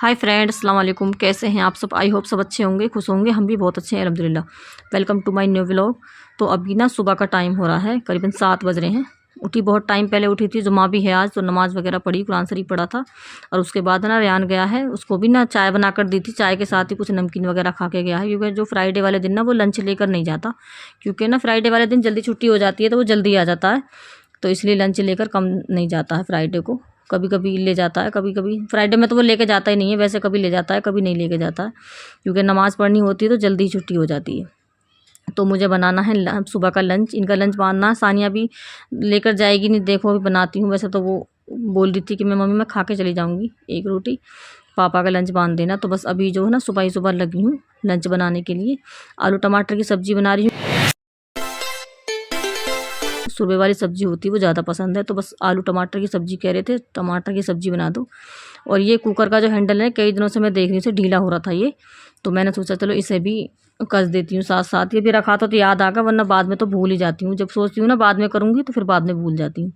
Hi friends, अस्सलाम वालेकुम। कैसे हैं आप सब? आई होप सब अच्छे होंगे, खुश होंगे। हम भी बहुत अच्छे हैं अल्हम्दुलिल्लाह। Welcome to my new vlog. तो अभी ना सुबह का टाइम हो रहा है, करीबन 7 बज रहे हैं। उठी बहुत टाइम पहले उठी थी, जुम्मा भी है आज, तो नमाज़ वगैरह पढ़ी, कुरान शरीफ पढ़ा था। और उसके बाद ना रेहान गया है, उसको भी ना चाय बना कर दी थी। चाय के साथ ही कुछ नमकीन वगैरह खा के गया है, क्योंकि जो फ्राइडे वाले दिन ना वो लंच लेकर नहीं जाता, क्योंकि ना फ्राइडे वाले दिन जल्दी छुट्टी हो जाती है, तो वो जल्दी आ जाता है। तो इसलिए लंच लेकर कम नहीं जाता है फ्राइडे को। कभी कभी ले जाता है, कभी कभी फ्राइडे में तो वो लेके जाता ही नहीं है। वैसे कभी ले जाता है, कभी नहीं लेके जाता है, क्योंकि नमाज़ पढ़नी होती है तो जल्दी छुट्टी हो जाती है। तो मुझे बनाना है सुबह का लंच। इनका लंच बनाना, सानिया भी लेकर जाएगी नहीं, देखो अभी बनाती हूँ। वैसे तो वो बोल रही थी कि मैं मम्मी मैं खा के चली जाऊँगी एक रोटी, पापा का लंच बांध देना। तो बस अभी जो है ना सुबह ही सुबह लगी हूँ लंच बनाने के लिए। आलू टमाटर की सब्ज़ी बना रही हूँ। सुबह वाली सब्ज़ी होती है वो ज़्यादा पसंद है, तो बस आलू टमाटर की सब्ज़ी कह रहे थे, टमाटर की सब्ज़ी बना दो। और ये कुकर का जो हैंडल है, कई दिनों से मैं देख रही थी ढीला हो रहा था ये, तो मैंने सोचा चलो इसे भी कस देती हूँ साथ साथ। ये भी रखा था तो याद आ गया, वरना बाद में तो भूल ही जाती हूँ। जब सोचती हूँ ना बाद में करूँगी तो फिर बाद में भूल जाती हूँ।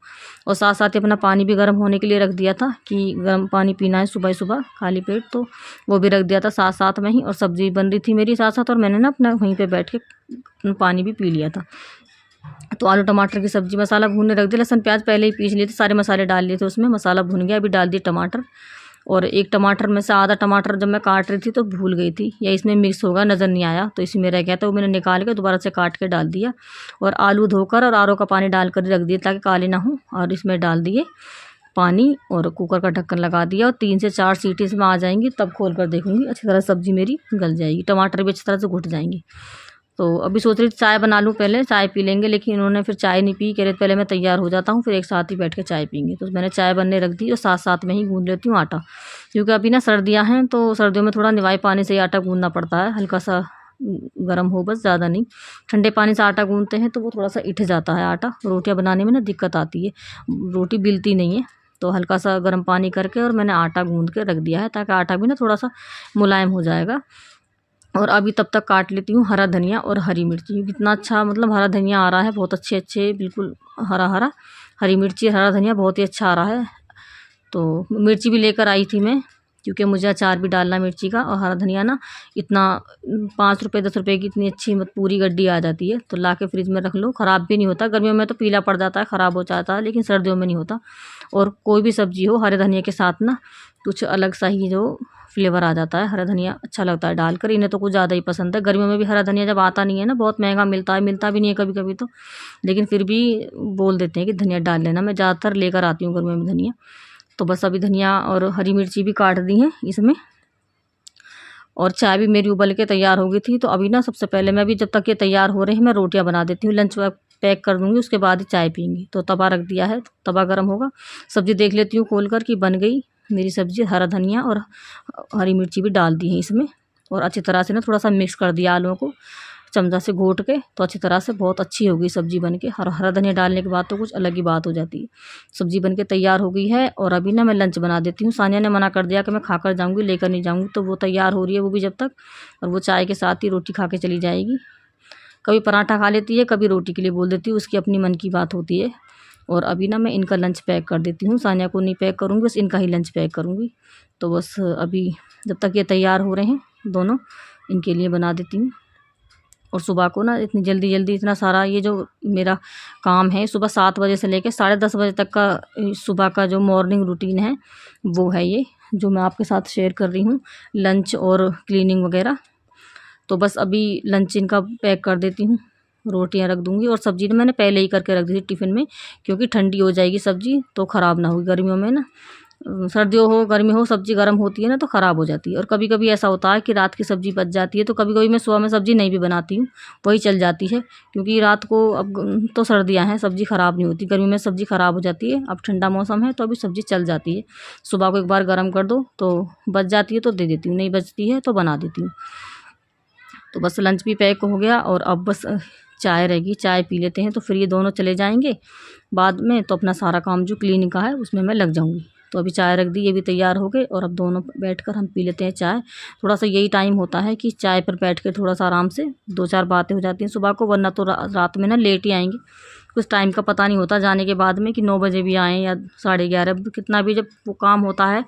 और साथ साथ ही अपना पानी भी गर्म होने के लिए रख दिया था कि गर्म पानी पीना है सुबह सुबह खाली पेट, तो वो भी रख दिया था साथ साथ में ही। और सब्ज़ी बन रही थी मेरी साथ साथ, और मैंने ना अपना वहीं पर बैठ के पानी भी पी लिया था। तो आलू टमाटर की सब्ज़ी मसाला भूनने रख दिया। लहसुन प्याज पहले ही पीस लिए थे, सारे मसाले डाल लिए थे उसमें। मसाला भून गया, अभी डाल दिए टमाटर। और एक टमाटर में से आधा टमाटर जब मैं काट रही थी तो भूल गई थी, या इसमें मिक्स होगा नज़र नहीं आया, तो इसी में रह गया था, वो मैंने निकाल के दोबारा से काट के डाल दिया। और आलू धोकर और आरओ का पानी डाल कर रख दिए ताकि काले ना हो। और इसमें डाल दिए पानी और कुकर का ढक्कन लगा दिया। और 3 से 4 सीटी इसमें आ जाएंगी, तब खोल कर देखूँगी अच्छी तरह सब्ज़ी मेरी गल जाएगी, टमाटर भी अच्छी तरह से घुट जाएंगे। तो अभी सोच रही थी चाय बना लूँ, पहले चाय पी लेंगे, लेकिन इन्होंने फिर चाय नहीं पी। कह रहे पहले मैं तैयार हो जाता हूँ, फिर एक साथ ही बैठ के चाय पीएंगे। तो मैंने चाय बनने रख दी और साथ साथ में ही गूँध लेती हूँ आटा, क्योंकि अभी ना सर्दियाँ हैं, तो सर्दियों में थोड़ा निवाई पानी से ही आटा गूँधना पड़ता है। हल्का सा गर्म हो बस, ज़्यादा नहीं। ठंडे पानी से आटा गूँधते हैं तो वो थोड़ा सा इठ जाता है आटा, रोटियाँ बनाने में ना दिक्कत आती है, रोटी बिलती नहीं है। तो हल्का सा गर्म पानी करके और मैंने आटा गूँध के रख दिया है, ताकि आटा भी ना थोड़ा सा मुलायम हो जाएगा। और अभी तब तक काट लेती हूँ हरा धनिया और हरी मिर्ची। कितना अच्छा मतलब हरा धनिया आ रहा है, बहुत अच्छे अच्छे, बिल्कुल हरा हरा। हरी मिर्ची हरा धनिया बहुत ही अच्छा आ रहा है। तो मिर्ची भी लेकर आई थी मैं, क्योंकि मुझे अचार भी डालना मिर्ची का। और हरा धनिया ना इतना 5 रुपये 10 रुपये की इतनी अच्छी पूरी गड्डी आ जाती है, तो ला के फ्रिज में रख लो, ख़राब भी नहीं होता। गर्मियों में तो पीला पड़ जाता है, ख़राब हो जाता है, लेकिन सर्दियों में नहीं होता। और कोई भी सब्ज़ी हो हरे धनिया के साथ ना कुछ अलग सा ही जो फ्लेवर आ जाता है। हरा धनिया अच्छा लगता है डालकर, इन्हें तो कुछ ज़्यादा ही पसंद है। गर्मियों में भी हरा धनिया जब आता नहीं है ना, बहुत महंगा मिलता है, मिलता भी नहीं है कभी कभी तो, लेकिन फिर भी बोल देते हैं कि धनिया डाल लेना। मैं ज़्यादातर लेकर आती हूँ गर्मियों में धनिया। तो बस अभी धनिया और हरी मिर्ची भी काट दी हैं इसमें। और चाय भी मेरी उबल के तैयार हो गई थी। तो अभी ना सबसे पहले मैं भी, जब तक ये तैयार हो रहे हैं, मैं रोटियां बना देती हूँ, लंच पैक कर दूँगी, उसके बाद ही चाय पीएंगी। तो तवा रख दिया है, तवा गर्म होगा। सब्ज़ी देख लेती हूँ खोल कर कि बन गई मेरी सब्ज़ी। हरा धनिया और हरी मिर्ची भी डाल दी है इसमें, और अच्छी तरह से ना थोड़ा सा मिक्स कर दिया आलूओं को चमचा से घोट के, तो अच्छी तरह से बहुत अच्छी होगी सब्ज़ी बन के। हरा धनिया डालने के बाद तो कुछ अलग ही बात हो जाती है। सब्ज़ी बन के तैयार हो गई है, और अभी ना मैं लंच बना देती हूँ। सानिया ने मना कर दिया कि मैं खाकर जाऊँगी, लेकर नहीं जाऊँगी, तो वो तैयार हो रही है वो भी जब तक। और वो चाय के साथ ही रोटी खा के चली जाएगी। कभी पराठा खा लेती है, कभी रोटी के लिए बोल देती है, उसकी अपनी मन की बात होती है। और अभी ना मैं इनका लंच पैक कर देती हूँ, सानिया को नहीं पैक करूँगी, बस इनका ही लंच पैक करूँगी। तो बस अभी जब तक ये तैयार हो रहे हैं दोनों, इनके लिए बना देती हूँ। और सुबह को ना इतनी जल्दी जल्दी इतना सारा ये जो मेरा काम है, सुबह 7 बजे से लेकर 10:30 बजे तक का सुबह का जो मॉर्निंग रूटीन है, वो है ये जो मैं आपके साथ शेयर कर रही हूँ, लंच और क्लीनिंग वगैरह। तो बस अभी लंच इनका पैक कर देती हूँ, रोटियां रख दूँगी। और सब्ज़ी तो मैंने पहले ही करके रख दी थी टिफ़िन में, क्योंकि ठंडी हो जाएगी सब्ज़ी तो ख़राब ना होगी। गर्मियों में ना, सर्दियों हो गर्मी हो, सब्ज़ी गर्म होती है ना तो ख़राब हो जाती है। और कभी कभी ऐसा होता है कि रात की सब्ज़ी बच जाती है, तो कभी कभी मैं सुबह में सब्ज़ी नहीं भी बनाती हूँ, वही चल जाती है, क्योंकि रात को अब तो सर्दियाँ हैं, सब्ज़ी ख़राब नहीं होती। गर्मी में सब्ज़ी ख़राब हो जाती है, अब ठंडा मौसम है तो अभी सब्ज़ी चल जाती है। सुबह को एक बार गर्म कर दो तो बच जाती है तो दे देती हूँ, नहीं बचती है तो बना देती हूँ। तो बस लंच भी पैक हो गया, और अब बस चाय रहेगी, चाय पी लेते हैं तो फिर ये दोनों चले जाएंगे बाद में। तो अपना सारा काम जो क्लीनिंग का है उसमें मैं लग जाऊंगी। तो अभी चाय रख दी, ये भी तैयार हो गए, और अब दोनों बैठकर हम पी लेते हैं चाय। थोड़ा सा यही टाइम होता है कि चाय पर बैठ कर थोड़ा सा आराम से 2-4 बातें हो जाती हैं सुबह को, वरना तो रात में ना लेट ही आएंगे, कुछ टाइम का पता नहीं होता जाने के बाद में कि 9 बजे भी आएँ या 11:30, कितना भी जब वो काम होता है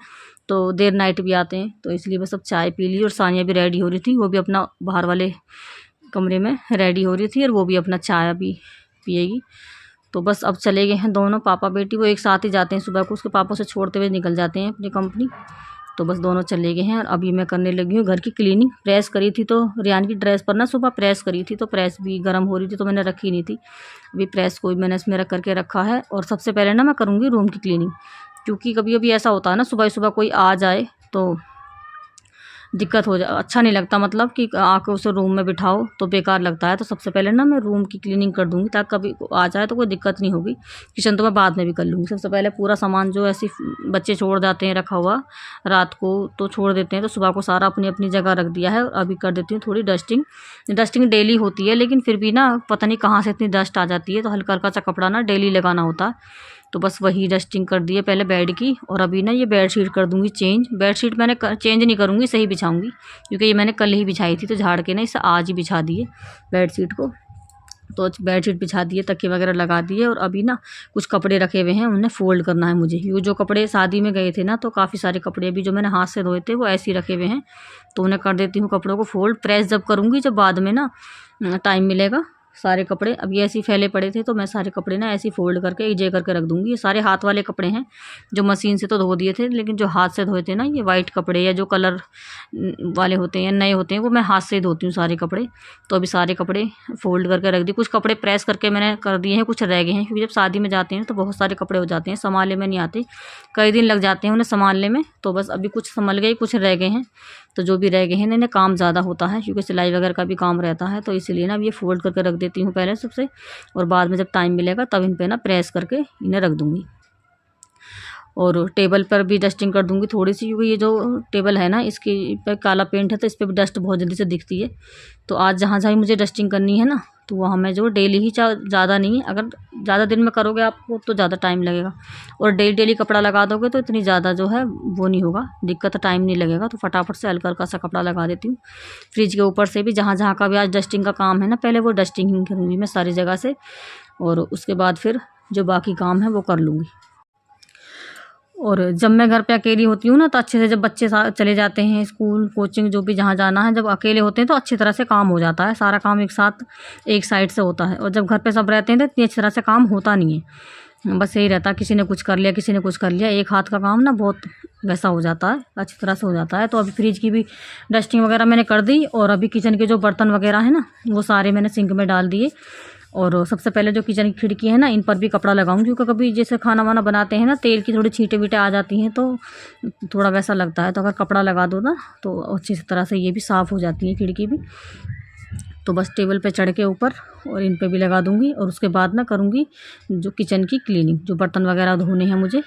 तो देर नाइट भी आते हैं। तो इसलिए बस अब चाय पी ली और सानिया भी रेडी हो रही थी, वो भी अपना बाहर वाले कमरे में रेडी हो रही थी और वो भी अपना चाय भी पिएगी। तो बस अब चले गए हैं दोनों पापा बेटी, वो एक साथ ही जाते हैं सुबह को, उसके पापा से छोड़ते हुए निकल जाते हैं अपनी कंपनी। तो बस दोनों चले गए हैं और अभी मैं करने लगी हूँ घर की क्लीनिंग। प्रेस करी थी तो रियान की ड्रेस पर ना सुबह प्रेस करी थी, तो प्रेस भी गर्म हो रही थी तो मैंने रखी नहीं थी। अभी प्रेस को भी मैंने इसमें रख करके रखा है और सबसे पहले ना मैं करूँगी रूम की क्लीनिंग, क्योंकि कभी कभी ऐसा होता है ना सुबह सुबह कोई आ जाए तो दिक्कत हो अच्छा नहीं लगता, मतलब कि आके उसे रूम में बिठाओ तो बेकार लगता है। तो सबसे पहले ना मैं रूम की क्लीनिंग कर दूँगी ताकि कभी आ जाए तो कोई दिक्कत नहीं होगी। किचन तो मैं बाद में भी कर लूँगी। सबसे पहले पूरा सामान जो ऐसे बच्चे छोड़ जाते हैं रखा हुआ रात को तो छोड़ देते हैं, तो सुबह को सारा अपनी अपनी जगह रख दिया है। और अभी कर देती हूँ थोड़ी डस्टिंग डेली होती है, लेकिन फिर भी ना पता नहीं कहाँ से इतनी डस्ट आ जाती है, तो हल्का हल्का सा कपड़ा ना डेली लगाना होता है। तो बस वही डस्टिंग कर दी है पहले बेड की। और अभी ना ये बेडशीट कर दूंगी चेंज। बेडशीट मैंने चेंज नहीं करूँगी, सही बिछाऊंगी, क्योंकि ये मैंने कल ही बिछाई थी तो झाड़ के ना इसे आज ही बिछा दिए बेडशीट को। तो बेडशीट बिछा दिए, तकिए वगैरह लगा दिए और अभी ना कुछ कपड़े रखे हुए हैं, उन्हें फ़ोल्ड करना है मुझे। ये जो कपड़े शादी में गए थे ना तो काफ़ी सारे कपड़े अभी जो मैंने हाथ से धोए थे वो ऐसे ही रखे हुए हैं, तो उन्हें कर देती हूँ कपड़ों को फ़ोल्ड। प्रेस जब करूँगी जब बाद में ना टाइम मिलेगा। सारे कपड़े अब ये ऐसे ही फैले पड़े थे तो मैं सारे कपड़े ना ऐसे फोल्ड करके एक जगह करके रख दूँगी। ये सारे हाथ वाले कपड़े हैं, जो मशीन से तो धो दिए थे, लेकिन जो हाथ से धोए थे ना ये वाइट कपड़े या जो कलर वाले होते हैं नए होते हैं वो मैं हाथ से ही धोती हूँ सारे कपड़े। तो अभी सारे कपड़े फोल्ड करके रख दिए। कुछ कपड़े प्रेस करके मैंने कर दिए हैं, कुछ रह गए हैं, क्योंकि जब शादी में जाते हैं तो बहुत सारे कपड़े हो जाते हैं, संभालने में नहीं आते, कई दिन लग जाते हैं उन्हें संभालने में। तो बस अभी कुछ संभल गए, कुछ रह गए हैं। तो जो भी रह गए हैं इन्हें काम ज़्यादा होता है क्योंकि सिलाई वगैरह का भी काम रहता है, तो इसीलिए ना अब ये फोल्ड करके रख देती हूँ पहले सबसे, और बाद में जब टाइम मिलेगा तब इन पे ना प्रेस करके इन्हें रख दूँगी। और टेबल पर भी डस्टिंग कर दूँगी थोड़ी सी, क्योंकि ये जो टेबल है ना इसके पर काला पेंट है तो इस पर भी डस्ट बहुत जल्दी से दिखती है। तो आज जहाँ जहाँ मुझे डस्टिंग करनी है ना तो वहाँ मैं जो डेली ही ज़्यादा नहीं, अगर ज़्यादा दिन में करोगे आपको तो ज़्यादा टाइम लगेगा, और डेली कपड़ा लगा दोगे तो इतनी ज़्यादा जो है वो नहीं होगा दिक्कत, टाइम नहीं लगेगा। तो फटाफट से हल्का हल्का सा कपड़ा लगा देती हूँ। फ्रिज के ऊपर से भी जहाँ जहाँ का भी आज डस्टिंग का काम है ना पहले वो डस्टिंग ही करूँगी मैं सारी जगह से, और उसके बाद फिर जो बाकी काम है वो कर लूँगी। और जब मैं घर पे अकेली होती हूँ ना तो अच्छे से, जब बच्चे चले जाते हैं स्कूल कोचिंग जो भी जहाँ जाना है, जब अकेले होते हैं तो अच्छी तरह से काम हो जाता है, सारा काम एक साथ एक साइड से होता है। और जब घर पे सब रहते हैं तो इतनी अच्छी तरह से काम होता नहीं है, बस यही रहता है किसी ने कुछ कर लिया किसी ने कुछ कर लिया, एक हाथ का काम ना बहुत वैसा हो जाता है, अच्छी तरह से हो जाता है। तो अभी फ्रिज की भी डस्टिंग वगैरह मैंने कर दी, और अभी किचन के जो बर्तन वगैरह हैं ना वो सारे मैंने सिंक में डाल दिए। और सबसे पहले जो किचन की खिड़की है ना इन पर भी कपड़ा लगाऊंगी, क्योंकि कभी जैसे खाना वाना बनाते हैं ना तेल की थोड़ी छींटे वीटे आ जाती हैं तो थोड़ा वैसा लगता है, तो अगर कपड़ा लगा दो ना तो अच्छी तरह से ये भी साफ़ हो जाती है खिड़की भी। तो बस टेबल पे चढ़ के ऊपर और इन पे भी लगा दूंगी, और उसके बाद ना करूँगी जो किचन की क्लीनिंग, जो बर्तन वगैरह धोने हैं मुझे।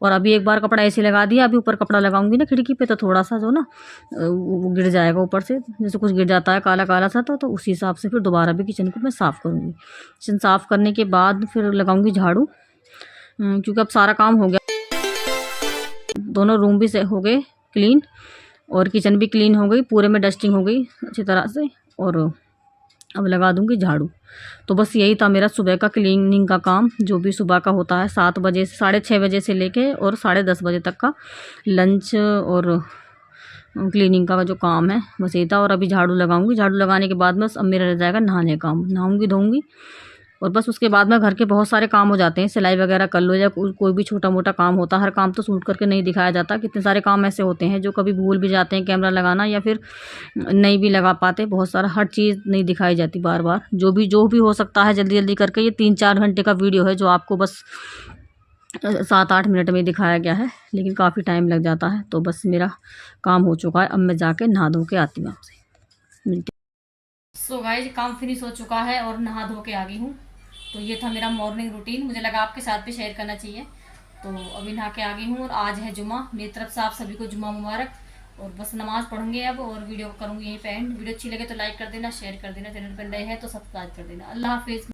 और अभी एक बार कपड़ा ऐसे लगा दिया, अभी ऊपर कपड़ा लगाऊंगी ना खिड़की पे तो थोड़ा सा जो ना वो गिर जाएगा ऊपर से, जैसे कुछ गिर जाता है काला काला सा, तो उसी हिसाब से फिर दोबारा भी किचन को मैं साफ़ करूँगी। किचन साफ़ करने के बाद फिर लगाऊंगी झाड़ू, क्योंकि अब सारा काम हो गया, दोनों रूम भी से हो गए क्लीन और किचन भी क्लीन हो गई, पूरे में डस्टिंग हो गई अच्छी तरह से, और अब लगा दूंगी झाड़ू। तो बस यही था मेरा सुबह का क्लीनिंग का काम, जो भी सुबह का होता है 7 बजे से 6:30 बजे से लेके और 10:30 बजे तक का लंच और क्लीनिंग का जो काम है बस यही था। और अभी झाड़ू लगाऊंगी, झाड़ू लगाने के बाद बस अब मेरा रह जाएगा नहाने का काम, नहाऊंगी धोऊंगी, और बस उसके बाद में घर के बहुत सारे काम हो जाते हैं, सिलाई वगैरह कर लो या कोई भी छोटा मोटा काम होता है। हर काम तो शूट करके नहीं दिखाया जाता, कितने सारे काम ऐसे होते हैं जो कभी भूल भी जाते हैं कैमरा लगाना, या फिर नहीं भी लगा पाते, बहुत सारा हर चीज़ नहीं दिखाई जाती बार बार। जो भी हो सकता है जल्दी जल्दी करके, ये 3-4 घंटे का वीडियो है जो आपको बस 7-8 मिनट में दिखाया गया है, लेकिन काफ़ी टाइम लग जाता है। तो बस मेरा काम हो चुका है, अब मैं जाके नहा धो के आती हूँ, आपसे मिलती। सो गाइस काम फिनिश हो चुका है और नहा धो के आ गई हूँ। तो ये था मेरा मॉर्निंग रूटीन, मुझे लगा आपके साथ भी शेयर करना चाहिए। तो अभी नहा के आ गई हूँ और आज है जुमा, मेरी तरफ से आप सभी को जुमा मुबारक। और बस नमाज़ पढ़ूंगे अब और वीडियो करूँगी यहीं पे एंड। वीडियो अच्छी लगे तो लाइक कर देना, शेयर कर देना, चैनल पर नए हैं तो सब्सक्राइब कर देना। अल्लाह हाफिज़।